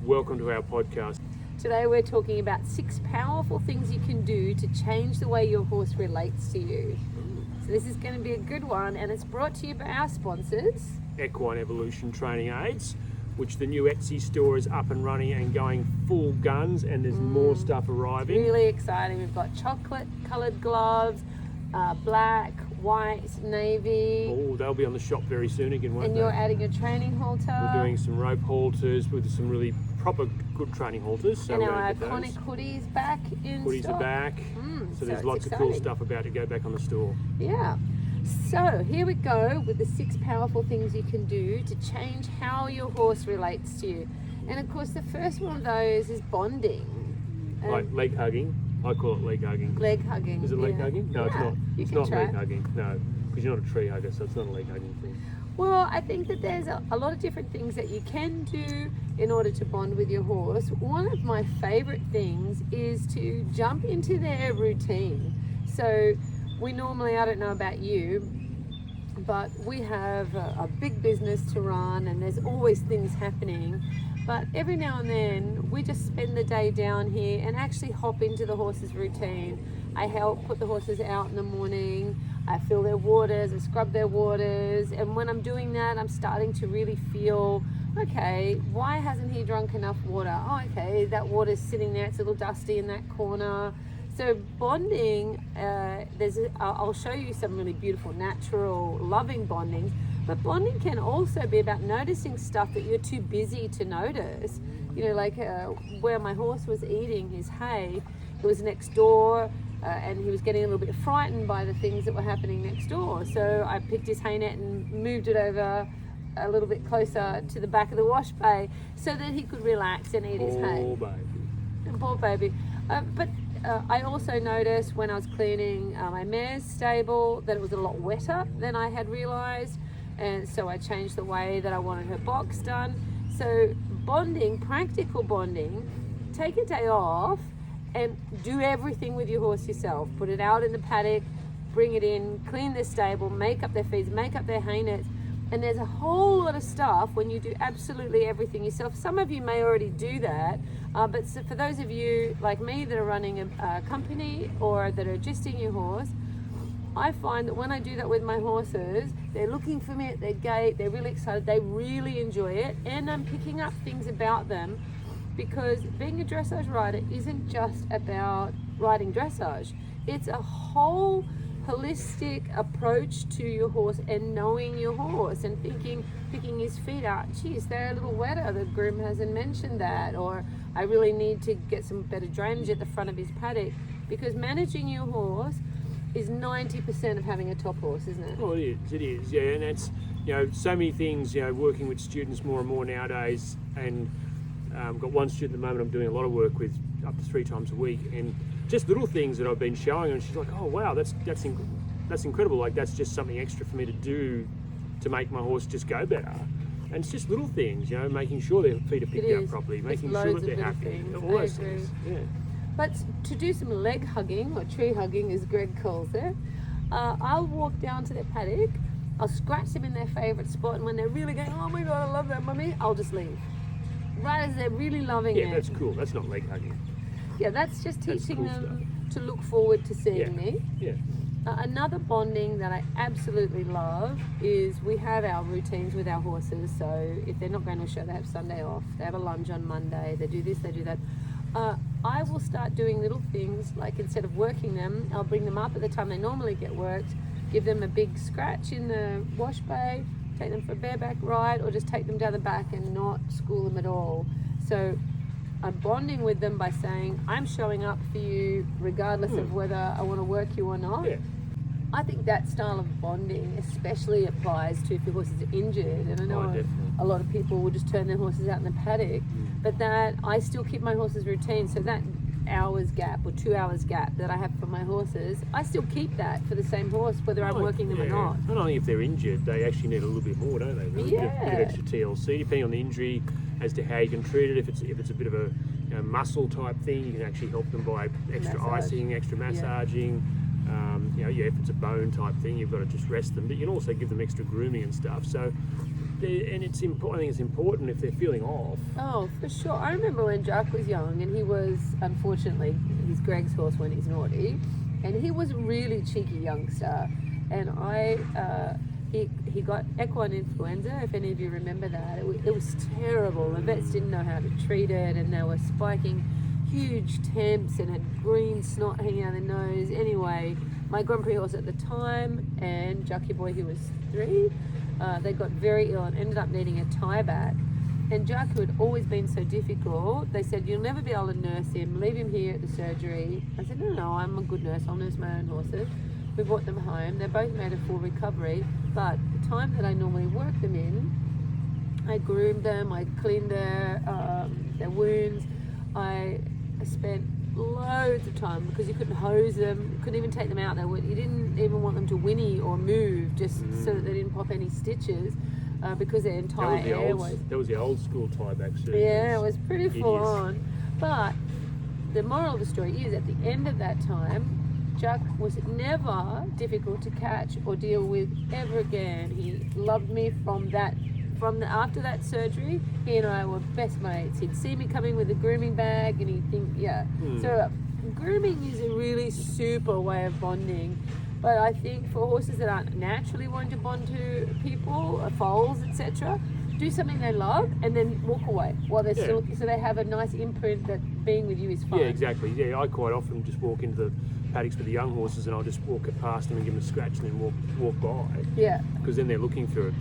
welcome to our podcast. Today we're talking about 6 powerful things you can do to change the way your horse relates to you. So this is going to be a good one, and it's brought to you by our sponsors. Equine Evolution Training Aids, which the new Etsy store is up and running and going full guns, and there's more stuff arriving. Really exciting. We've got chocolate coloured gloves, black, white, navy. Oh, they'll be on the shop very soon again, won't And they? you're adding a training halter. We're doing some rope halters with some really proper good training halters. So and we're our gonna get iconic hoodies back in those. Hoodies stock. are back. So there's it's lots of cool exciting. stuff about to go back on the store. Yeah. So here we go with the 6 powerful things you can do to change how your horse relates to you. And of course, the first one of those is bonding. Like leg hugging. I call it leg hugging. Leg hugging. Is it leg hugging? No, it's Yeah, not. you It's can not try. leg hugging. No, because you're not a tree hugger, so it's not a leg hugging thing. Well, I think that there's a lot of different things that you can do in order to bond with your horse. One of my favorite things is to jump into their routine. So we normally, I don't know about you, but we have a big business to run and there's always things happening. But every now and then we just spend the day down here and actually hop into the horse's routine. I help put the horses out in the morning. I fill their waters, I scrub their waters, and when I'm doing that, I'm starting to really feel, okay, why hasn't he drunk enough water? Oh, okay, that water's sitting there, it's a little dusty in that corner. So bonding, I'll show you some really beautiful, natural, loving bonding, but bonding can also be about noticing stuff that you're too busy to notice. You know, like where my horse was eating his hay, it was next door, and he was getting a little bit frightened by the things that were happening next door. So I picked his hay net and moved it over a little bit closer to the back of the wash bay so that he could relax and eat his hay. Oh, baby. Poor baby. But I also noticed when I was cleaning my mare's stable that it was a lot wetter than I had realised, and so I changed the way that I wanted her box done. So bonding, practical bonding, take a day off and do everything with your horse yourself. Put it out in the paddock, bring it in, clean their stable, make up their feeds, make up their hay nets. And there's a whole lot of stuff when you do absolutely everything yourself. Some of you may already do that, but so for those of you like me that are running a company or that are adjusting your horse, I find that when I do that with my horses, they're looking for me at their gate, they're really excited, they really enjoy it, and I'm picking up things about them, because being a dressage rider isn't just about riding dressage. It's a whole holistic approach to your horse and knowing your horse and picking his feet out. Geez, they're a little wetter, the groom hasn't mentioned that, or I really need to get some better drainage at the front of his paddock, because managing your horse is 90% of having a top horse, isn't it? Oh, it is, yeah, and that's, you know, so many things, you know, working with students more and more nowadays, and got one student at the moment I'm doing a lot of work with up to 3 times a week, and just little things that I've been showing her, and she's like, oh wow, that's incredible, like that's just something extra for me to do to make my horse just go better. And it's just little things, you know, making sure their feet are picked out properly, making sure that they're happy, all those things. Yeah. But to do some leg hugging, or tree hugging as Greg calls it, I'll walk down to their paddock, I'll scratch them in their favourite spot, and when they're really going, oh my God, I love that, mummy, I'll just leave. Right as they're really loving it. Yeah, that's cool. That's not leg hugging. Yeah, that's just teaching cool them to look forward to seeing me. Yeah. Another bonding that I absolutely love is we have our routines with our horses. So if they're not going to a show, they have Sunday off. They have a lunge on Monday. They do this, they do that. I will start doing little things, like instead of working them, I'll bring them up at the time they normally get worked, give them a big scratch in the wash bay, take them for a bareback ride, or just take them down the back and not school them at all. So I'm bonding with them by saying, I'm showing up for you regardless of whether I want to work you or not. Yeah. I think that style of bonding especially applies to if your horse is injured. And I know a lot of people will just turn their horses out in the paddock, but that I still keep my horses' routine. So that hours gap or 2 hours gap that I have for my horses, I still keep that for the same horse, whether I'm working them or not. Not only if they're injured, they actually need a little bit more, don't they? Really? Yeah. A bit of extra TLC, depending on the injury, as to how you can treat it. If it's a bit of a muscle type thing, you can actually help them by extra icing, extra massaging. If it's a bone type thing, you've got to just rest them, but you can also give them extra grooming and stuff. So it's important. I think it's important if they're feeling off. Oh, for sure. I remember when Jack was young, and he was, unfortunately, he's Greg's horse when he's naughty, and he was a really cheeky youngster, and he got equine influenza, if any of you remember that. It was terrible. The vets didn't know how to treat it, and they were spiking huge temps and had green snot hanging out of their nose. Anyway, my Grand Prix horse at the time and Jackie Boy, who was 3, they got very ill and ended up needing a tie back. And Jack, who had always been so difficult, they said, you'll never be able to nurse him, leave him here at the surgery. I said, no, I'm a good nurse, I'll nurse my own horses. We brought them home. They both made a full recovery, but the time that I normally work them in, I groomed them, I cleaned their wounds. I spent loads of time because you couldn't hose them, you couldn't even take them out. You didn't even want them to whinny or move, just so that they didn't pop any stitches, because their entire air was. That was the old school tie back surgery. Yeah, it was pretty full on. But the moral of the story is, at the end of that time, Jack was never difficult to catch or deal with ever again. He loved me after that surgery. He and I were best mates. He'd see me coming with a grooming bag, and he'd think, So grooming is a really super way of bonding. But I think for horses that aren't naturally wanting to bond to people, foals, etc., do something they love and then walk away while they're still, so they have a nice imprint that being with you is fun. Yeah, exactly. Yeah, I quite often just walk into the paddocks with the young horses, and I'll just walk past them and give them a scratch and then walk by. Yeah. Because then they're looking for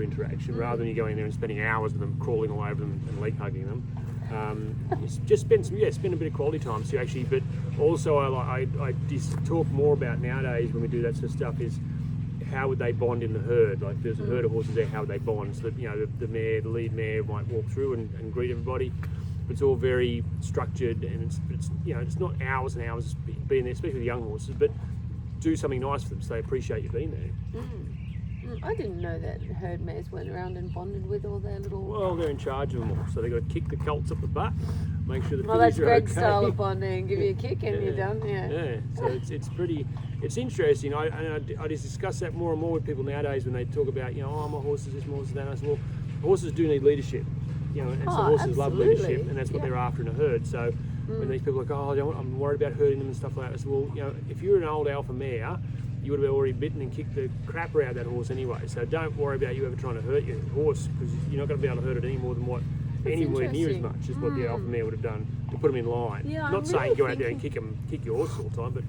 interaction, rather than you going there and spending hours with them, crawling all over them and leg hugging them. Just spend a bit of quality time. So actually, but also I just talk more about nowadays when we do that sort of stuff is how would they bond in the herd? Like there's a herd of horses there, how would they bond? So that the lead mare might walk through and greet everybody. It's all very structured, and it's not hours and hours being there, especially with young horses, but do something nice for them so they appreciate you being there. I didn't know that herd mares went around and bonded with all their little... Well, they're in charge of them all, so they've got to kick the colts up the butt, make sure the Well, that's fillies are Greg's okay. style of bonding. Give you a kick and you're done. Yeah. So it's interesting. I just discuss that more and more with people nowadays when they talk about, my horse is this, my horse is that. I said, well, horses do need leadership. And so horses love leadership, and that's what they're after in a herd. So when these people are like, I'm worried about herding them and stuff like that, I said, well, if you're an old alpha mare, you would have already bitten and kicked the crap out of that horse anyway. So don't worry about you ever trying to hurt your horse, because you're not going to be able to hurt it any more than anywhere near as much as what the alpha mare would have done to put them in line. Yeah, not saying go out there and kick your horse all the time, but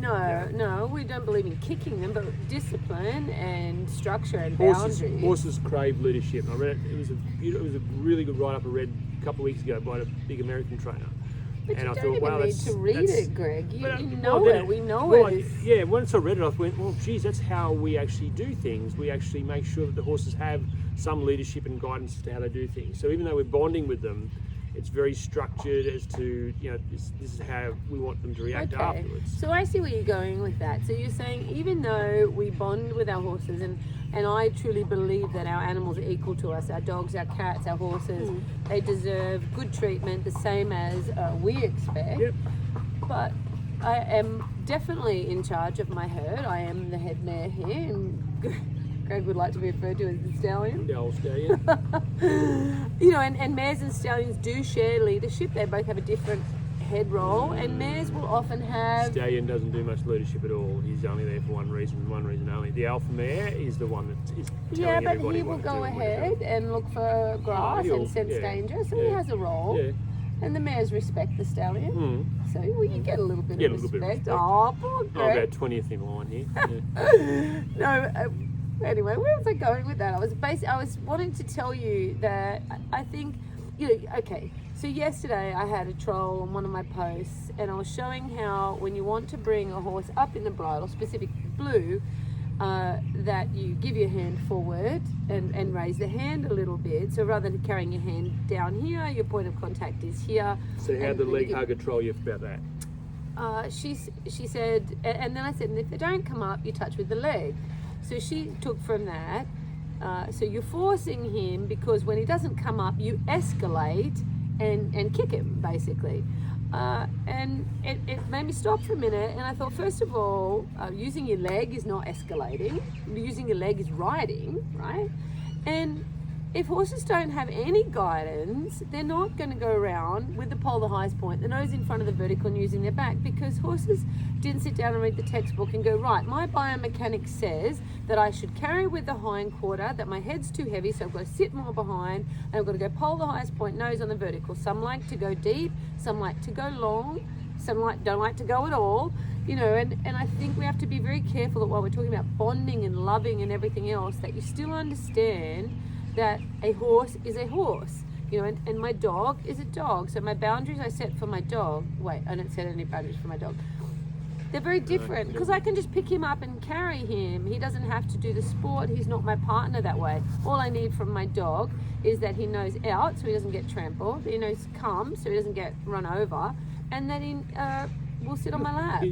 No, we don't believe in kicking them, but discipline and structure and boundaries. Horses crave leadership. I read it. It was a really good write-up I read a couple of weeks ago by a big American trainer. But and you I don't thought, even wow, need to read it, Greg. You know it. We know it. Yeah, once I read it, I went, well, geez, that's how we actually do things. We actually make sure that the horses have some leadership and guidance as to how they do things. So even though we're bonding with them, it's very structured as to, this is how we want them to react afterwards. So I see where you're going with that. So you're saying even though we bond with our horses, and I truly believe that our animals are equal to us, our dogs, our cats, our horses, they deserve good treatment, the same as we expect. Yep. But I am definitely in charge of my herd. I am the head mare here, and Greg would like to be referred to as the stallion. The old stallion. And mares and stallions do share leadership. They both have a different head role, and mares will often have... Stallion doesn't do much leadership at all. He's only there for one reason only. The alpha mare is the one that is telling everybody but he will go ahead and look for grass and sense danger, so he has a role. Yeah. And the mares respect the stallion. So you get a little bit of respect. Oh, poor Greg. I'm about 20th in line here. Yeah. Anyway, where was I going with that? I was wanting to tell you that I think, so yesterday I had a troll on one of my posts, and I was showing how when you want to bring a horse up in the bridle, specifically blue, that you give your hand forward and raise the hand a little bit. So rather than carrying your hand down here, your point of contact is here. So how did the leg hugger troll you about that? She said, and then I said, and if they don't come up, you touch with the leg. So she took from that, so you're forcing him, because when he doesn't come up, you escalate and kick him, basically. And it made me stop for a minute, and I thought, first of all, using your leg is not escalating. Using your leg is riding, right? And if horses don't have any guidance, they're not going to go around with the pole the highest point, the nose in front of the vertical and using their back, because horses didn't sit down and read the textbook and go, right, my biomechanics says that I should carry with the hind quarter, that my head's too heavy, so I've got to sit more behind, and I've got to go pole the highest point, nose on the vertical. Some like to go deep, some like to go long, some don't like to go at all, you know, and I think we have to be very careful that while we're talking about bonding and loving and everything else, that you still understand that a horse is a horse, you know, and my dog is a dog. So my boundaries I set for my dog, wait, I don't set any boundaries for my dog. They're very different, because I can just pick him up and carry him. He doesn't have to do the sport. He's not my partner that way. All I need from my dog is that he knows out so he doesn't get trampled. He knows come so he doesn't get run over, and that he will sit on my lap.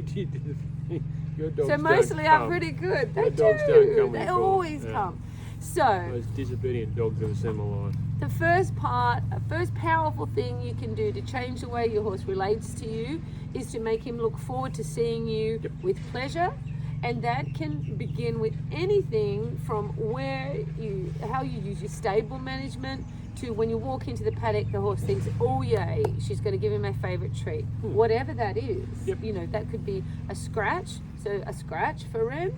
Your dogs So mostly I'm pretty good. They do. They always come. So, most disobedient dogs I've ever seen in my life. the first powerful thing you can do to change the way your horse relates to you is to make him look forward to seeing you with pleasure. And that can begin with anything from how you use your stable management to when you walk into the paddock, the horse thinks, oh yay, she's going to give me my favorite treat. Whatever that is. You know, that could be a scratch. So a scratch for Ren,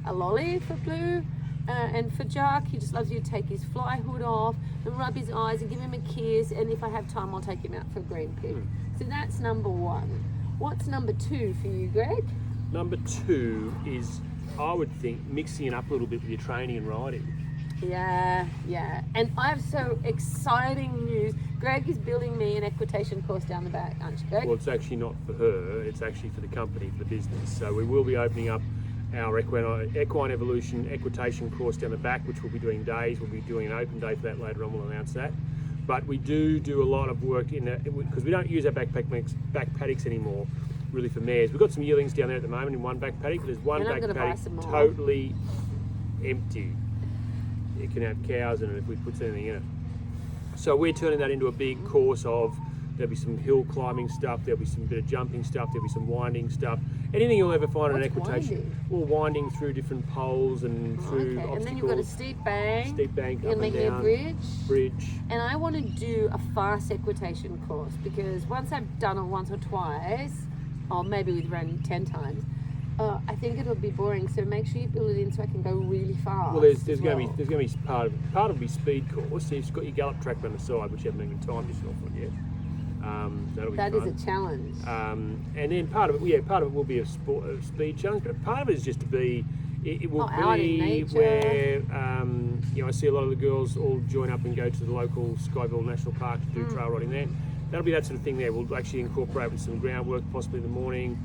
a lolly for Blue, and for Jack, he just loves you to take his fly hood off and rub his eyes and give him a kiss, and if I have time I'll take him out for a green pig. So that's number one. What's number two for you, Greg? Number two is, I would think, mixing it up a little bit with your training and riding. Yeah. And I have so exciting news. Greg is building me an equitation course down the back, aren't you, Greg? Well, it's actually not for her, it's actually for the company, for the business. So we will be opening up our equine evolution equitation course down the back, which we'll be doing days. We'll be doing an open day for that later on. We'll announce that. But we do a lot of work in that, because we don't use our back paddocks anymore, really, for mares. We've got some yearlings down there at the moment in one back paddock, but there's one back paddock totally empty. It can have cows in it if we put anything in it. So we're turning that into a big course of, there'll be some hill climbing stuff, there'll be some bit of jumping stuff, there'll be some winding stuff. Anything you'll ever find in an equitation. Well, winding through different poles and through obstacles. And then you've got a steep bank. You're up and down. A bridge. And I want to do a fast equitation course, because once I've done it once or twice, or maybe with Ren 10 times, I think it'll be boring. So make sure you build it in so I can go really fast. Well, there's going to be part of the speed course. So you've got your gallop track on the side, which you haven't even timed yourself on yet. That is a challenge. And then part of it will be a speed challenge, but part of it is just to be. It will be where I see a lot of the girls all join up and go to the local Skyville National Park to do trail riding there. That'll be that sort of thing there. We'll actually incorporate with some groundwork, possibly in the morning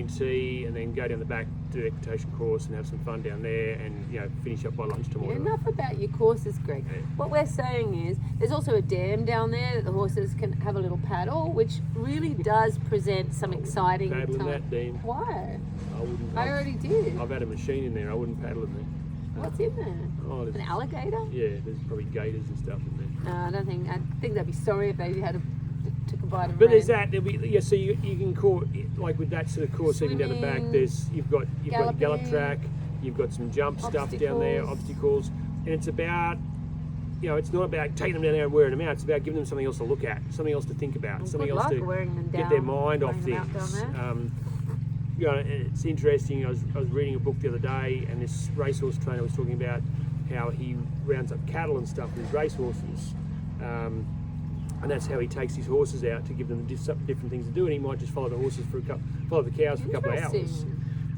tea, and then go down the back, do the equitation course and have some fun down there, and finish up by lunchtime. Enough about your courses, Greg. Yeah. What we're saying is there's also a dam down there that the horses can have a little paddle, which really does present some exciting time. Paddle in that dam. Why? I wouldn't. I already did. I've had a machine in there. I wouldn't paddle in there. What's in there? An alligator? Yeah, there's probably gators and stuff in there. No, I think they'd be sorry if they had took a bite of But there's that. There'll be so you can call, like with that sort of course, even down the back. You've got gallop track. You've got some jump stuff down there, obstacles, and it's about. It's not about taking them down there and wearing them out. It's about giving them something else to look at, something else to think about, something else to get their mind off things. It's interesting. I was reading a book the other day, and this racehorse trainer was talking about how he rounds up cattle and stuff with his racehorses, and that's how he takes his horses out to give them different things to do. And he might just follow the cows for a couple of hours.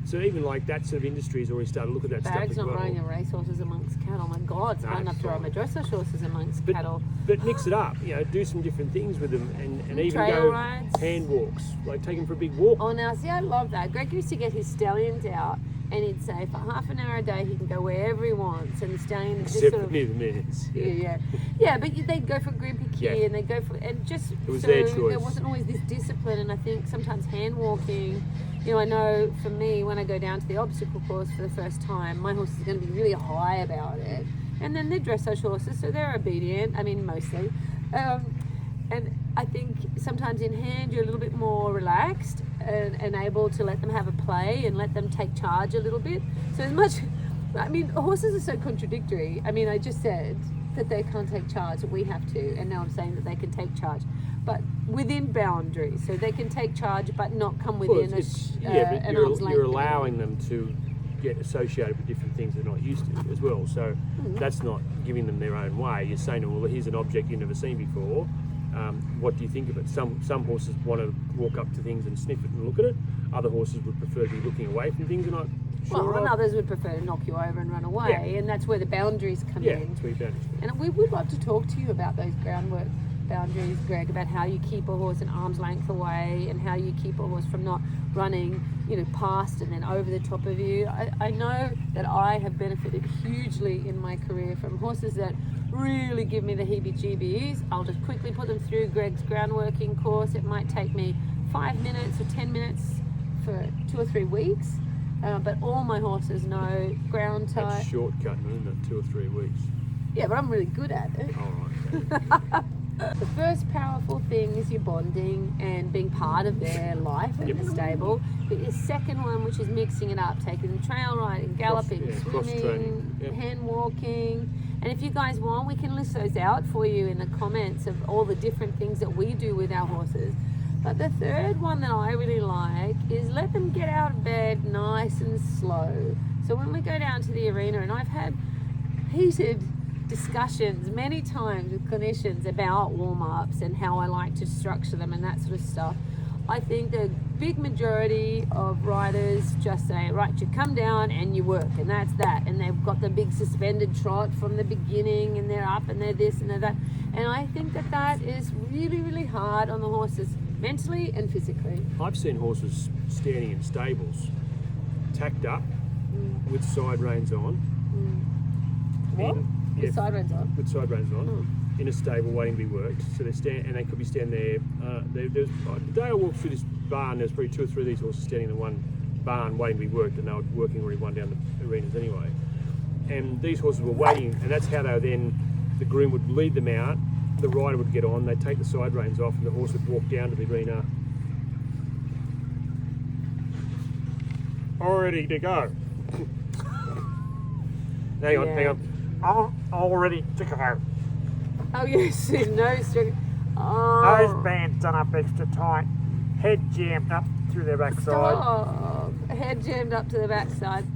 So even like that sort of industry has already started to look at that stuff as well. Bag's not riding the racehorses amongst cattle. Oh my God, it's hard enough to ride my dressage horses amongst cattle. But mix it up, do some different things with them, and even trail go rides. Hand walks, like take them for a big walk. Oh, now see, I love that. Greg used to get his stallions out, and he'd say for half an hour a day he can go wherever he wants, and the stallion just Except sort of near the mares. Yeah, but they'd go for Green Piquet, and they'd go for, and just it was so their choice. There wasn't always this discipline, and I think sometimes hand walking. I know for me, when I go down to the obstacle course for the first time, my horse is going to be really high about it. And then they're dressage horses, so they're obedient, mostly. And I think sometimes in hand, you're a little bit more relaxed and able to let them have a play and let them take charge a little bit. So as I mean, horses are so contradictory. I mean, I just said that they can't take charge, and we have to, and now I'm saying that they can take charge, but within boundaries. So they can take charge, but not come within but an arm's length. you're allowing them to get associated with different things they're not used to as well. So that's not giving them their own way. You're saying, well, here's an object you've never seen before. What do you think of it? Some horses want to walk up to things and sniff it and look at it. Other horses would prefer to be looking away from things and not sure and of. others would prefer to knock you over and run away, and that's where the boundaries come in. That's where your boundaries come in. And we would love to talk to you about those groundwork boundaries, Greg, about how you keep a horse an arm's length away and how you keep a horse from not running, past and then over the top of you. I know that I have benefited hugely in my career from horses that really give me the heebie-jeebies. I'll just quickly put them through Greg's groundworking course. It might take me 5 minutes or 10 minutes for 2 or 3 weeks, but all my horses know ground type. That's shortcut, isn't it? 2 or 3 weeks. Yeah, but I'm really good at it. All right. The first powerful thing is your bonding and being part of their life in the stable. But your second one, which is mixing it up, taking them trail riding, galloping, swimming, hand walking. And if you guys want, we can list those out for you in the comments of all the different things that we do with our horses. But the third one that I really like is let them get out of bed nice and slow. So when we go down to the arena, and I've had heated discussions many times with clinicians about warm-ups and how I like to structure them and that sort of stuff. I think the big majority of riders just say, right, you come down and you work, and that's that. And they've got the big suspended trot from the beginning, and they're up and they're this and they're that. And I think that that is really, really hard on the horses, mentally and physically. I've seen horses standing in stables, tacked up, with side reins on. What? With side reins on? With side reins on, in a stable waiting to be worked. So and they could be standing there. The day I walked through this barn, there's probably 2 or 3 of these horses standing in one barn waiting to be worked, and they were working already one down the arenas anyway. And these horses were waiting, and that's how they were then, the groom would lead them out, the rider would get on, they'd take the side reins off, and the horse would walk down to the arena. All ready to go. Hang on. All ready to go. Oh yes, there's no strict. Nose bands done up extra tight, head jammed up through their backside. Stop. Head jammed up to the backside.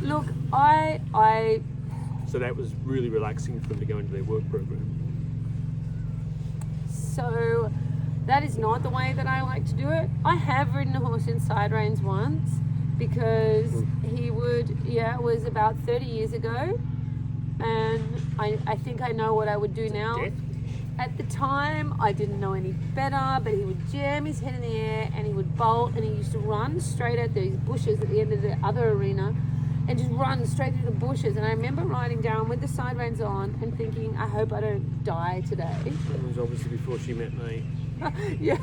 Look, So that was really relaxing for them to go into their work program. So that is not the way that I like to do it. I have ridden a horse in side reins once because he would, it was about 30 years ago, and I think I know what I would do now. At the time, I didn't know any better, but he would jam his head in the air and he would bolt, and he used to run straight at these bushes at the end of the other arena and just run straight through the bushes. And I remember riding down with the side reins on and thinking, I hope I don't die today. That was obviously before she met me. Yeah.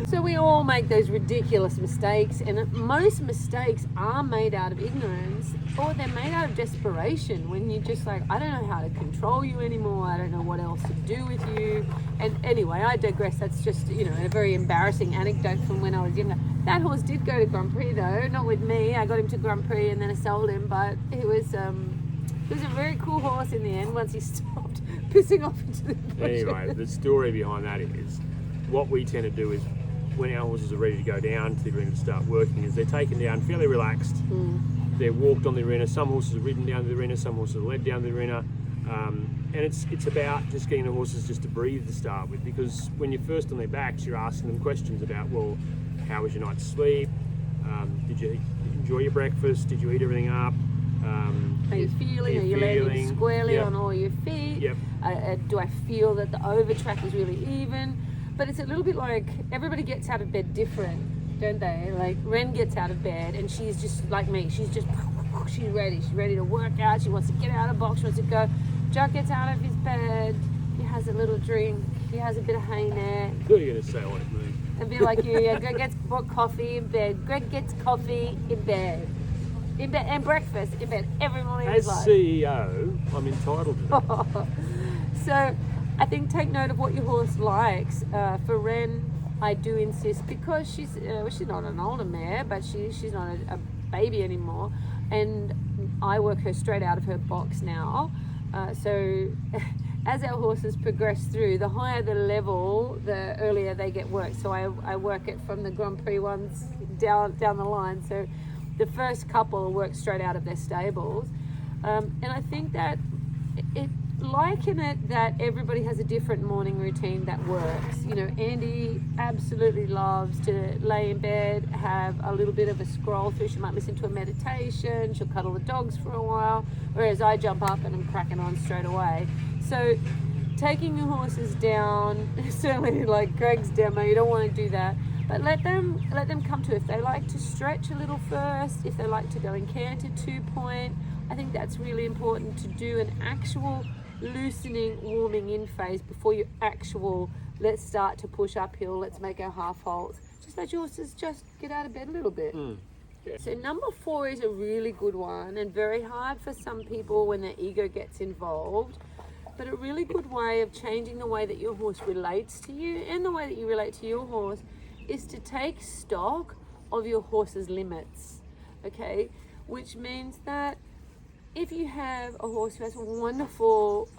So we all make those ridiculous mistakes, and most mistakes are made out of ignorance, or they're made out of desperation, when you're just like, I don't know how to control you anymore, I don't know what else to do with you. And anyway, I digress. That's just, a very embarrassing anecdote from when I was younger. That horse did go to Grand Prix though, not with me. I got him to Grand Prix and then I sold him, but he was a very cool horse in the end once he stopped pissing off into the bushes. Anyway, the story behind that is, what we tend to do is, when our horses are ready to go down to the arena to start working, is they're taken down fairly relaxed. They're walked on the arena. Some horses are ridden down to the arena, some horses are led down to the arena. And it's about just getting the horses just to breathe to start with, because when you're first on their backs, you're asking them questions about, well, how was your night's sleep? Did you enjoy your breakfast? Did you eat everything up? Are you feeling? Are you landing squarely on all your feet? Yep. Do I feel that the over track is really even? But it's a little bit like everybody gets out of bed different, don't they? Like Ren gets out of bed and she's just like me. She's ready. She's ready to work out. She wants to get out of the box. She wants to go. Jack gets out of his bed. He has a little drink. He has a bit of hay net. Who are you going to say like me? A bit like you. Yeah, Greg gets coffee in bed. Greg gets coffee in bed. And breakfast in bed every morning. As CEO, I'm entitled to that. So I think take note of what your horse likes. For Ren, I do insist, because she's not an older mare, but she's not a baby anymore, and I work her straight out of her box now. So as our horses progress through, the higher the level, the earlier they get worked. So I work it from the Grand Prix ones down the line. So the first couple will work straight out of their stables. And I think that it liken it that everybody has a different morning routine that works. You know, Andy absolutely loves to lay in bed, have a little bit of a scroll through. She might listen to a meditation, she'll cuddle the dogs for a while, whereas I jump up and I'm cracking on straight away. So taking your horses down, certainly like Greg's demo, you don't want to do that, but let them come to it. If they like to stretch a little first, if they like to go and canter 2-point, I think that's really important to do an actual loosening, warming in phase before you let's start to push uphill, let's make our half halts. Just let your horses just get out of bed a little bit. Yeah. So number 4 is a really good one and very hard for some people when their ego gets involved, but a really good way of changing the way that your horse relates to you and the way that you relate to your horse is to take stock of your horse's limits, okay? Which means that if you have a horse who has a wonderful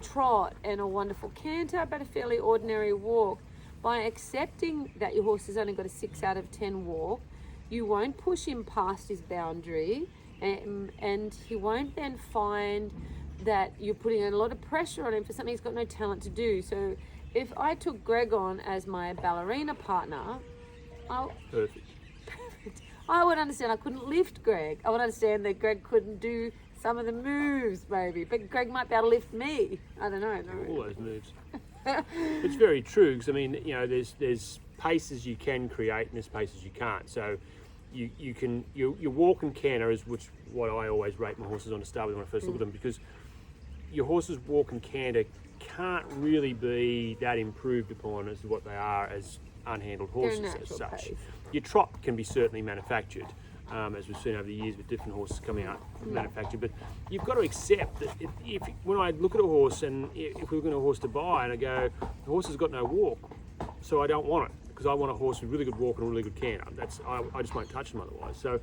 trot and a wonderful canter, but a fairly ordinary walk, by accepting that your horse has only got a 6 out of 10 walk, you won't push him past his boundary, and he won't then find that you're putting a lot of pressure on him for something he's got no talent to do. So if I took Greg on as my ballerina partner, Perfect. I would understand I couldn't lift Greg. I would understand that Greg couldn't do some of the moves maybe, but Greg might be able to lift me. I don't know. All those moves. It's very true, because I mean, you know, there's paces you can create and there's paces you can't. So you can your walk and canter is what I always rate my horses on to start with when I first look at them, because your horse's walk and canter can't really be that improved upon as what they are as unhandled horses as such. Pace. Your trot can be certainly manufactured, as we've seen over the years with different horses coming out manufactured, but you've got to accept that if when I look at a horse, and if we're looking at a horse to buy and I go, the horse has got no walk, so I don't want it, because I want a horse with really good walk and a really good canter. I just won't touch them otherwise. So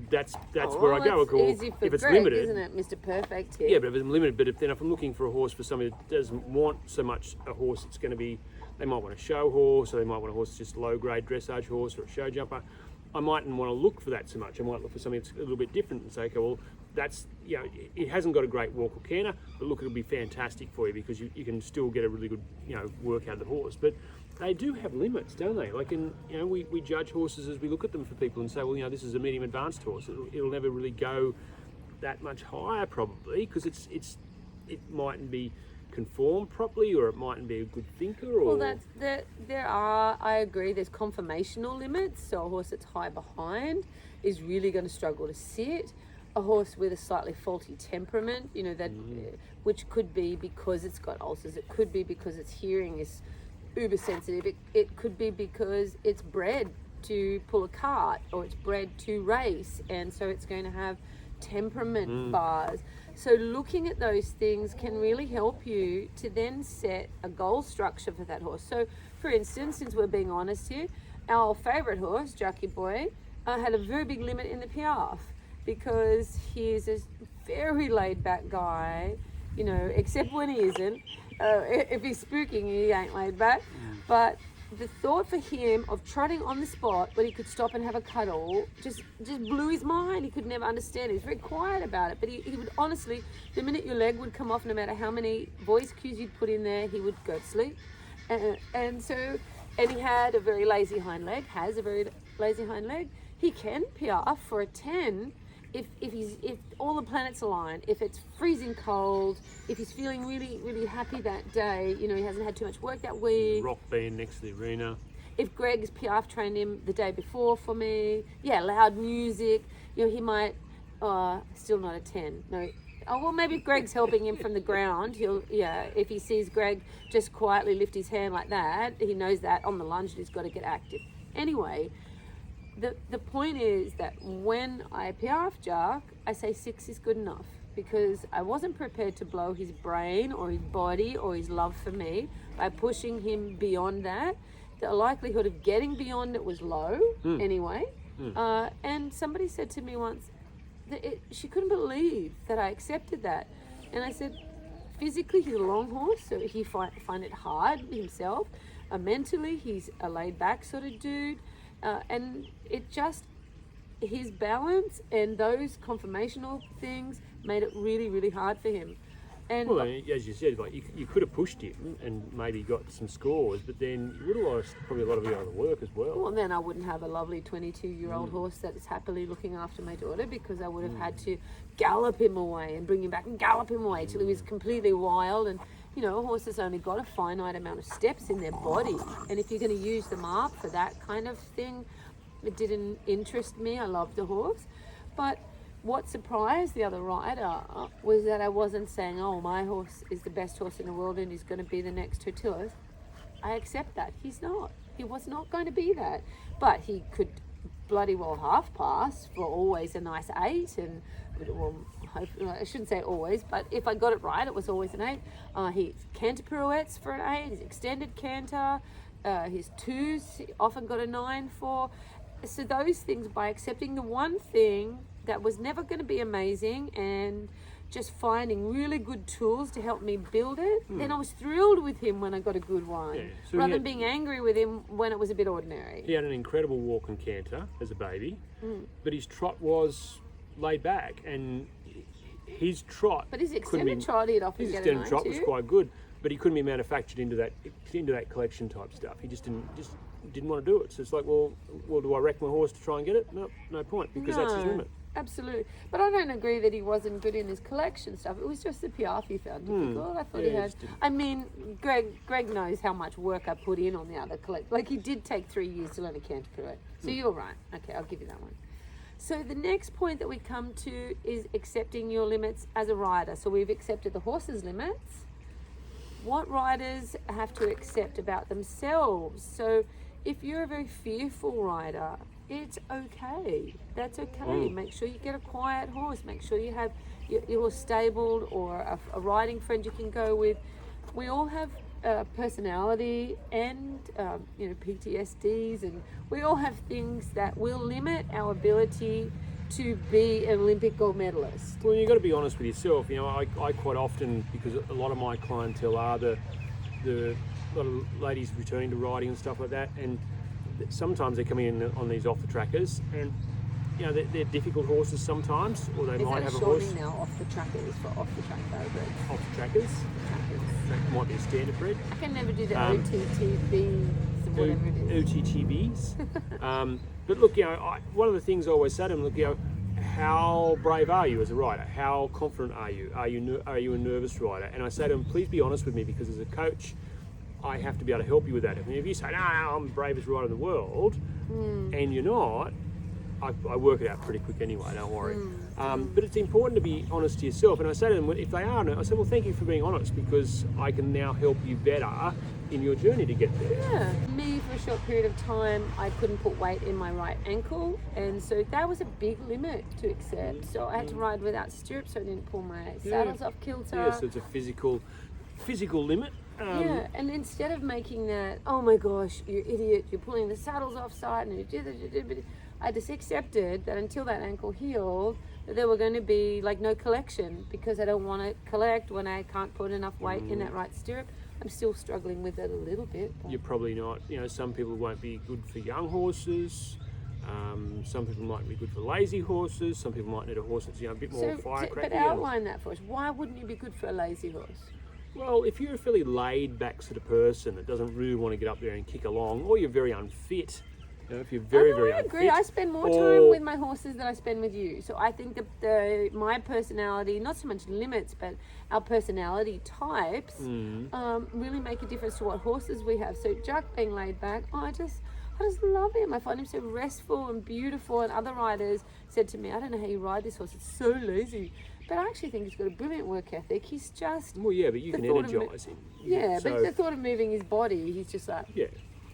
that's where I go. Easy for if it's Greg, limited, isn't it, Mr. Perfect here? yeah, but if it's limited, but if I'm looking for a horse for somebody that doesn't want so much a horse that's going to be, they might want a show horse, or they might want a horse that's just a low-grade dressage horse or a show jumper, I mightn't want to look for that so much. I might look for something that's a little bit different and say, okay, well, that's, you know, it hasn't got a great walk or canter, but look, it'll be fantastic for you, because you can still get a really good, you know, work out of the horse. But they do have limits, don't they? Like, we judge horses as we look at them for people and say, well, you know, this is a medium advanced horse. It'll never really go that much higher probably, because it mightn't be conformed properly, or it mightn't be a good thinker. Or Well, there are, I agree, there's conformational limits. So a horse that's high behind is really going to struggle to sit. A horse with a slightly faulty temperament, you know, that which could be because it's got ulcers, it could be because its hearing is uber sensitive, it could be because it's bred to pull a cart, or it's bred to race, and so it's going to have temperament bars. So looking at those things can really help you to then set a goal structure for that horse. So for instance, since we're being honest here, our favourite horse, Jockey Boy, had a very big limit in the Piaffe, because he's a very laid back guy, you know, except when he isn't. If he's spooking, he ain't laid back. But the thought for him of trotting on the spot when he could stop and have a cuddle just blew his mind. He could never understand it. He was very quiet about it, but he would honestly, the minute your leg would come off, no matter how many voice cues you'd put in there, he would go to sleep. And he had a very lazy hind leg, has a very lazy hind leg. He can Piaffe for a 10 if all the planets align, if it's freezing cold, if he's feeling really, really happy that day, you know, he hasn't had too much work that week. Rock band next to the arena. If Greg's Piaffe trained him the day before for me, loud music, you know, he might, still not a 10. No. Oh, well, maybe if Greg's helping him from the ground, if he sees Greg just quietly lift his hand like that, he knows that on the lunge he's got to get active. Anyway, the point is that when I Piaffe Jack, I say 6 is good enough, because I wasn't prepared to blow his brain or his body or his love for me by pushing him beyond that. The likelihood of getting beyond it was low anyway. And somebody said to me once, she couldn't believe that I accepted that. And I said, physically, he's a long horse, so he find it hard himself. Mentally, he's a laid-back sort of dude. And it just, his balance and those conformational things made it really, really hard for him. And well, as you said, like you could have pushed him and maybe got some scores, but then you would have lost probably a lot of your other work as well. Well, then I wouldn't have a lovely 22-year-old horse that is happily looking after my daughter, because I would have had to gallop him away and bring him back and gallop him away till he was completely wild. And you know, a horse has only got a finite amount of steps in their body, and if you're going to use them up for that kind of thing, it didn't interest me. I loved the horse, but what surprised the other rider was that I wasn't saying, oh, my horse is the best horse in the world and he's going to be the next Tortillas. I accept that. He's not. He was not going to be that. But he could bloody well half pass for always a nice 8. And, well, I shouldn't say always, but if I got it right, it was always an 8. He canter pirouettes for an 8. His extended canter. His 2s, he often got a 9 for. So those things, by accepting the one thing that was never going to be amazing and just finding really good tools to help me build it, then I was thrilled with him when I got a good one, Yeah, so rather than being angry with him when it was a bit ordinary. He had an incredible walk and canter as a baby, but his trot was laid back, and his trot. But his couldn't extended be- trot, he'd often his get a extended 9 trot was too. quite good, but he couldn't be manufactured into that collection type stuff. He just didn't want to do it. So it's like, well, do I wreck my horse to try and get it? No point, because that's his limit. Absolutely. But I don't agree that he wasn't good in his collection stuff. It was just the piaffe he found difficult. I thought he Yeah, had. just didn't- I mean, Greg knows how much work I put in on the other collect. Like, he did take 3 years to learn a canter pirouette. So you're right. Okay, I'll give you that one. So the next point that we come to is accepting your limits as a rider. So we've accepted the horse's limits. What riders have to accept about themselves? So if you're a very fearful rider, it's okay. That's okay. Make sure you get a quiet horse. Make sure you have your horse stabled, or a riding friend you can go with. We all have personality and PTSDs, and we all have things that will limit our ability to be an Olympic gold medalist. Well, you've got to be honest with yourself. You know, I quite often, because a lot of my clientele are the lot of ladies returning to riding and stuff like that, and sometimes they're coming in on these off the trackers, and you know they're difficult horses sometimes, or they Is might that have a shortening horse now? Off the trackers for off the track thoroughbreds. off the trackers. That might be a standard bred. I can never do the OTTB, whatever it is. OTTBs. But look, you know, one of the things I always say to them, look, you know, how brave are you as a rider? How confident are you? Are you a nervous rider? And I say to them, please be honest with me, because as a coach, I have to be able to help you with that. If you say, no, I'm the bravest rider in the world, and you're not, I work it out pretty quick anyway, don't worry. But it's important to be honest to yourself. And I say to them, if they are, I say, well, thank you for being honest, because I can now help you better in your journey to get there. Yeah. Me, for a short period of time, I couldn't put weight in my right ankle, and so that was a big limit to accept. So I had to ride without stirrups, so I didn't pull my saddles off kilter. Yeah, so it's a physical limit. Yeah, and instead of making that, oh my gosh, you idiot, you're pulling the saddles off side, and you did it, I just accepted that until that ankle healed, that there were going to be like no collection, because I don't want to collect when I can't put enough weight in that right stirrup. I'm still struggling with it a little bit. But You're probably not. You know, some people won't be good for young horses. Some people might be good for lazy horses. Some people might need a horse that's, you know, a bit more firecracker. But outline that for us. Why wouldn't you be good for a lazy horse? Well, if you're a fairly laid-back sort of person that doesn't really want to get up there and kick along, or you're very unfit, you know, if you're very I unfit. agree. I spend more time with my horses than I spend with you. So I think that my personality, not so much limits, but our personality types, really make a difference to what horses we have. So Jack being laid back, I just love him. I find him so restful and beautiful. And other riders said to me, I don't know how you ride this horse. It's so lazy. But I actually think he's got a brilliant work ethic. He's just... Well, yeah, but you can energise him. Yeah, so, but the thought of moving his body, he's just like...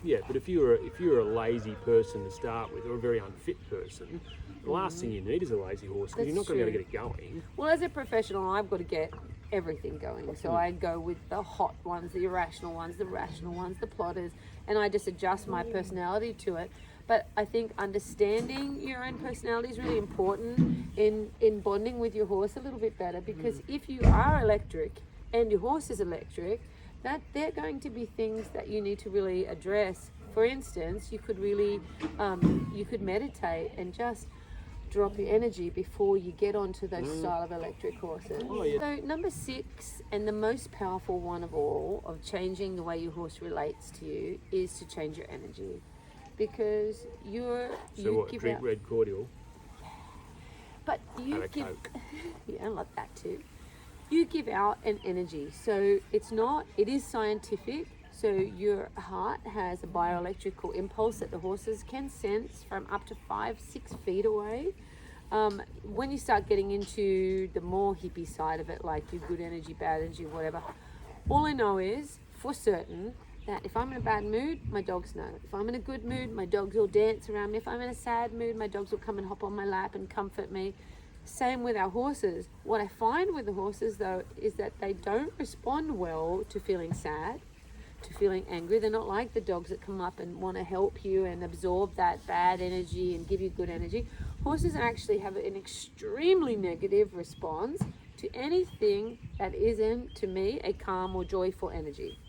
Yeah, but if you're a lazy person to start with, or a very unfit person, the last thing you need is a lazy horse, because you're not going to be able to get it going. Well, as a professional, I've got to get everything going. So I go with the hot ones, the irrational ones, the rational ones, the plotters, and I just adjust my personality to it. But I think understanding your own personality is really important, in bonding with your horse a little bit better, because if you are electric and your horse is electric, that they're going to be things that you need to really address. For instance, you could really you could meditate and just drop your energy before you get onto those style of electric horses. Oh, yeah. So number 6, and the most powerful one of all, of changing the way your horse relates to you, is to change your energy, because you give drink out, red cordial, but you have a give Coke. yeah, I love that too. You give out an energy, so it is scientific. So your heart has a bioelectrical impulse that the horses can sense from up to 5-6 feet away. When you start getting into the more hippie side of it, like your good energy, bad energy, whatever, all I know is for certain that if I'm in a bad mood, my dogs know. If I'm in a good mood, my dogs will dance around me. If I'm in a sad mood, my dogs will come and hop on my lap and comfort me. Same with our horses. What I find with the horses, though, is that they don't respond well to feeling sad, to feeling angry. They're not like the dogs that come up and want to help you and absorb that bad energy and give you good energy. Horses actually have an extremely negative response to anything that isn't, to me, a calm or joyful energy.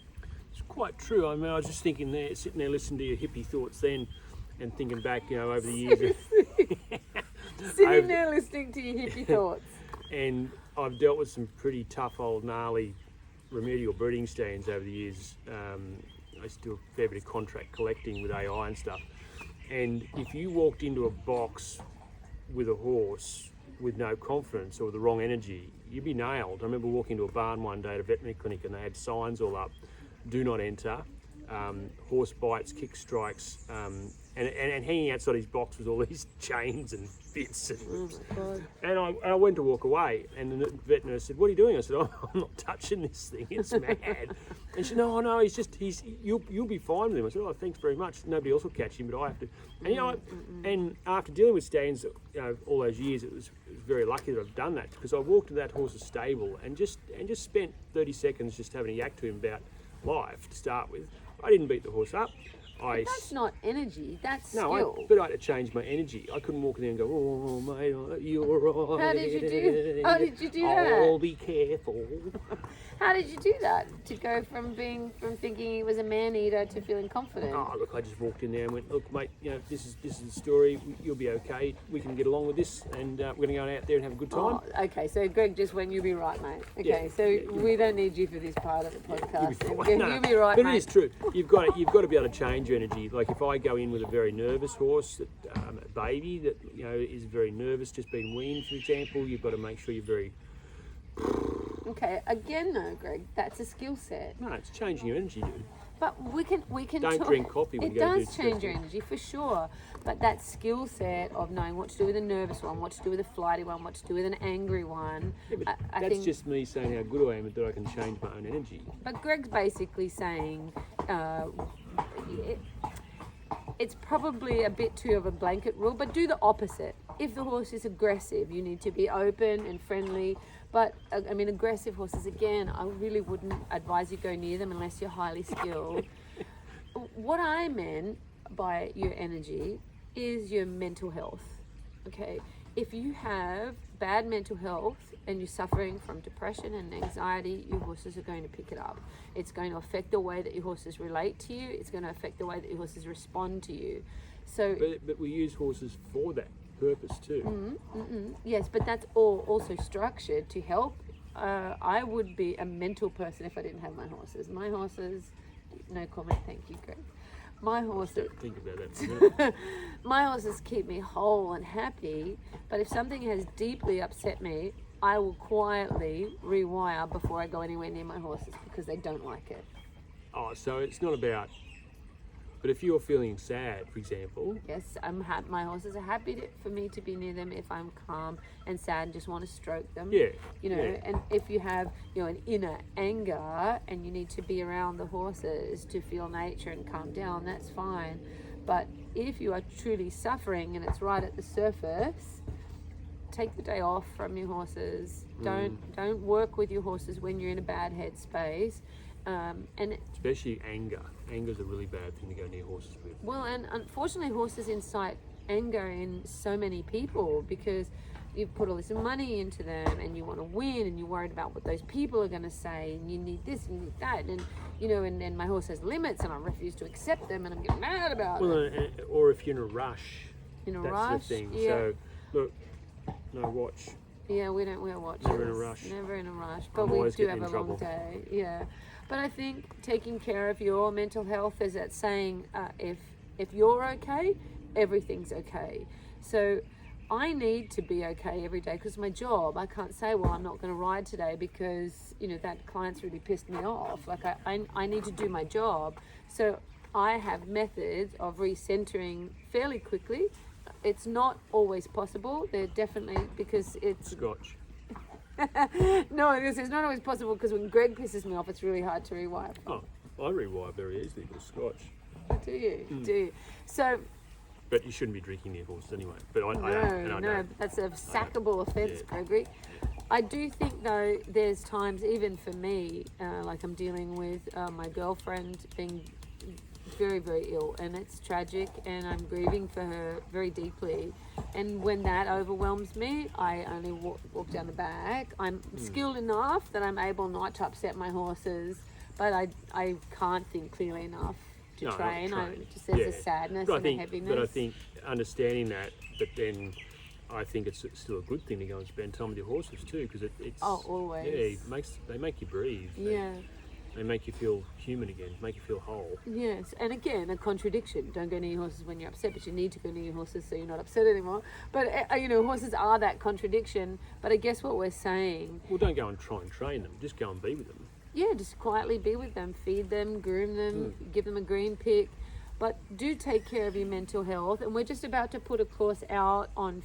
It's quite true. I mean, I was just thinking there, sitting there listening to your hippie thoughts then, and thinking back, over the years. Sitting there listening to your hippie thoughts. And I've dealt with some pretty tough, old, gnarly remedial breeding stands over the years. I used to do a fair bit of contract collecting with AI and stuff. And if you walked into a box with a horse with no confidence or the wrong energy, you'd be nailed. I remember walking into a barn one day at a veterinary clinic, and they had signs all up: do not enter, horse bites, kick strikes, and hanging outside his box was all these chains and bits. And, Oh my God. and I went to walk away, and the vet nurse said, "What are you doing?" I said, "Oh, I'm not touching this thing. It's mad." And she said, "No, you'll be fine with him." I said, "Oh, thanks very much. Nobody else will catch him, but I have to." And and after dealing with stands, all those years, it was very lucky that I've done that, because I walked to that horse's stable and just spent 30 seconds just having a yak to him about life to start with. I didn't beat the horse up. That's not energy, that's No, skill. but I had to change my energy. I couldn't walk in there and go, "Oh, mate, you're right." How did you do that? "Oh, be careful." How did you do that? To go from thinking he was a man-eater to feeling confident? Oh, look, I just walked in there and went, "Look, mate, this is the story. You'll be okay. We can get along with this, and we're going to go out there and have a good time." Oh, okay, so Greg just went, "You'll be right, mate." Okay, Yeah, so yeah, we don't need you for this part of the podcast. You'll be fine. No, You'll be right, but mate. it is true. You've got to be able to change your energy. Like if I go in with a very nervous horse, a baby that is very nervous, just being weaned, for example, you've got to make sure you're very. Okay, again though, Greg, that's a skill set. No, it's changing your energy, dude. But we can Don't talk. drink coffee when It you go to does do change your stressful. energy for sure. But that skill set of knowing what to do with a nervous one, what to do with a flighty one, what to do with an angry one. Yeah, but I that's think, just me saying how good I am at that I can change my own energy. But Greg's basically saying it's probably a bit too of a blanket rule, but do the opposite. If the horse is aggressive, you need to be open and friendly. But I mean, aggressive horses, again, I really wouldn't advise you go near them unless you're highly skilled. What I meant by your energy is your mental health. Okay, if you have bad mental health and you're suffering from depression and anxiety, your horses are going to pick it up. It's going to affect the way that your horses relate to you. It's going to affect the way that your horses respond to you. So, But we use horses for that purpose too. yes, but that's all also structured to help. I would be a mental person if I didn't have my horses. My horses, no comment, thank you, Greg. My horses, Think about that for a minute. my horses keep me whole and happy, but if something has deeply upset me, I will quietly rewire before I go anywhere near my horses because they don't like it. Oh, so it's not about. But if you're feeling sad, for example, Yes, my horses are happy for me to be near them if I'm calm and sad and just want to stroke them. yeah, And if you have, an inner anger and you need to be around the horses to feel nature and calm down, that's fine. But if you are truly suffering and it's right at the surface, take the day off from your horses. Don't work with your horses when you're in a bad headspace. And especially anger. Anger's a really bad thing to go near horses with. well, and unfortunately, horses incite anger in so many people because, you've put all this money into them and you want to win and you're worried about what those people are going to say and you need this and you need that and and my horse has limits and I refuse to accept them and I'm getting mad about it. Or if you're in a rush. In a that's rush? the thing. Yeah. So, look, no watch. Yeah, we don't wear watches. Never in a rush. Never in a rush. But I'm we always do getting have in a long trouble. day. Yeah. But I think taking care of your mental health is that saying if you're okay, everything's okay. So I need to be okay every day because my job, I can't say, well, I'm not going to ride today because, that client's really pissed me off. Like I need to do my job. So I have methods of recentering fairly quickly. It's not always possible. They're definitely because it's... Scotch. No, it's not always possible because when Greg pisses me off, it's really hard to rewire. Oh, I rewire very easily with Scotch. Do you? Do you? So... But you shouldn't be drinking near horses anyway. But I No, don't. that's a sackable offence, Yeah. Gregory. I do think, though, there's times, even for me, like I'm dealing with my girlfriend being very, very ill, and it's tragic, and I'm grieving for her very deeply. And when that overwhelms me, I only walk down the back. I'm skilled enough that I'm able not to upset my horses, but I can't think clearly enough to train. Just there's a sadness and a heaviness. But I think understanding that, but then I think it's still a good thing to go and spend time with your horses too, because it's always. Yeah, they make you breathe. Yeah. They make you feel human again, make you feel whole. Yes, and again, a contradiction. Don't go near your horses when you're upset, but you need to go near your horses so you're not upset anymore. But, horses are that contradiction. But I guess what we're saying... Well, don't go and try and train them. Just go and be with them. Yeah, just quietly be with them, feed them, groom them, give them a green pick. But do take care of your mental health. And we're just about to put a course out on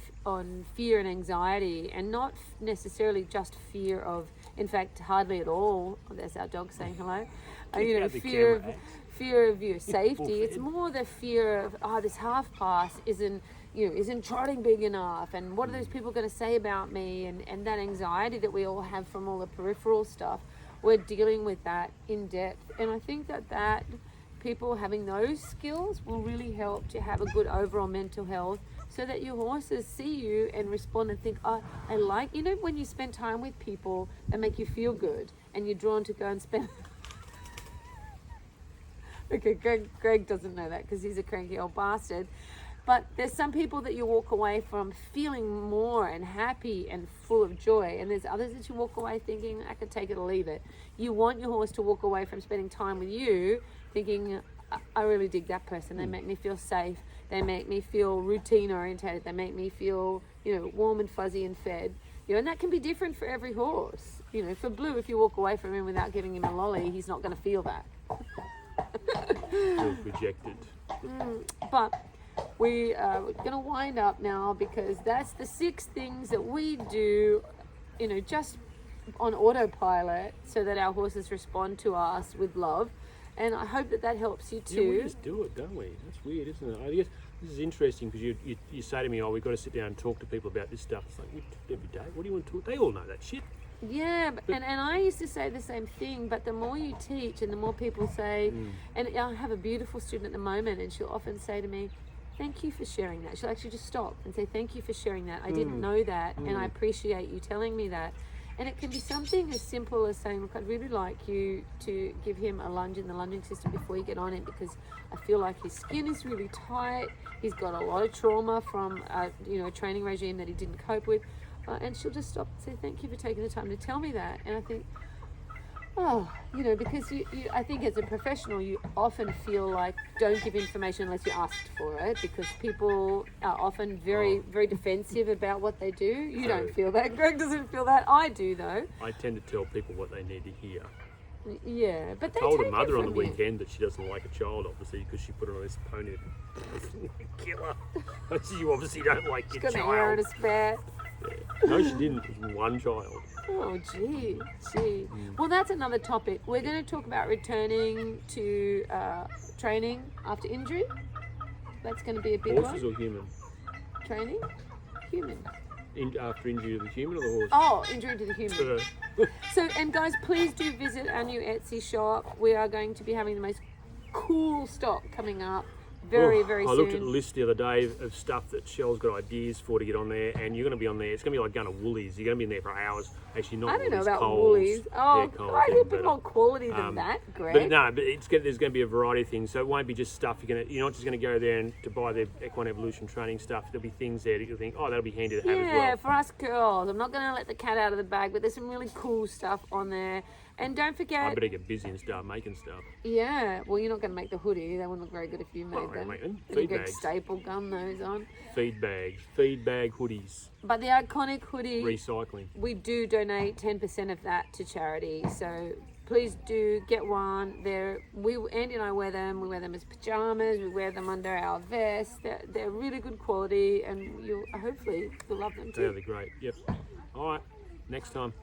fear and anxiety, and not necessarily just fear of, in fact, hardly at all. Oh, there's our dog saying hello. Fear of your safety. It's more the fear of, this half pass isn't trotting big enough, and what are those people going to say about me, and that anxiety that we all have from all the peripheral stuff. We're dealing with that in depth, and I think that people having those skills will really help to have a good overall mental health, so that your horses see you and respond and think, oh, I like, when you spend time with people that make you feel good and you're drawn to go and spend... Okay, Greg doesn't know that because he's a cranky old bastard. But there's some people that you walk away from feeling more and happy and full of joy. And there's others that you walk away thinking, I could take it or leave it. You want your horse to walk away from spending time with you thinking, I really dig that person. They make me feel safe. They make me feel routine orientated. They make me feel, warm and fuzzy and fed. And that can be different for every horse. For Blue, if you walk away from him without giving him a lolly, he's not going to feel that. Feels rejected. But... we are going to wind up now because that's the 6 things that we do, just on autopilot so that our horses respond to us with love. And I hope that helps you too. Yeah, we just do it, don't we? That's weird, isn't it? I guess this is interesting because you say to me, we've got to sit down and talk to people about this stuff. It's like, we talk every day. What do you want to talk? They all know that shit. Yeah, and I used to say the same thing, but the more you teach and the more people say, and I have a beautiful student at the moment, and she'll often say to me, thank you for sharing that. She'll actually just stop and say, thank you for sharing that. I didn't know that, and I appreciate you telling me that. And it can be something as simple as saying, look, I'd really like you to give him a lunge in the lunging system before you get on it, because I feel like his skin is really tight. He's got a lot of trauma from a training regime that he didn't cope with. And she'll just stop and say, thank you for taking the time to tell me that. And I think, because I think as a professional, you often feel like don't give information unless you asked for it, because people are often very, very defensive about what they do. You don't feel that. Greg doesn't feel that. I do, though. I tend to tell people what they need to hear. Yeah, but I told a mother on the weekend that she doesn't like a child, obviously, because she put her on this pony. Killer. You obviously don't like your child. She's got an hair in a spare. Yeah. No, she didn't. It was one child. Oh, gee. Well, that's another topic. We're going to talk about returning to training after injury. That's going to be a big one. Horses or human? Training? Human. After injury to the human or the horse? Oh, injury to the human. So, and guys, please do visit our new Etsy shop. We are going to be having the most cool stock coming up. very, very I soon. looked at the list the other day of stuff that Shell's got ideas for to get on there, and you're going to be on there. It's going to be like going to Woolies. You're going to be in there for hours. Actually, not I don't know Woolies, about Coles. Woolies. Oh, Yeah, Coles, I even get a bit better. more quality than that, Greg. But no, but there's going to be a variety of things. So it won't be just stuff you're not just going to go there and to buy the Equine Evolution training stuff. There'll be things there that you'll think, oh, that'll be handy to have as Yeah, well. for us girls. I'm not going to let the cat out of the bag, but there's some really cool stuff on there. And don't I forget, better get busy and start making stuff. yeah, well, you're not going to make the hoodie. They wouldn't look very good if you made I'm gonna them. make them. You Feed get bags. staple gun those on. Feed bag hoodies, But the iconic hoodie, recycling. we do donate 10% of that to charity. So please do get one. Andy and I wear them. We wear them as pajamas. We wear them under our vests. They're really good quality, and hopefully you'll love them too. They're great. Yep. All right. Next time.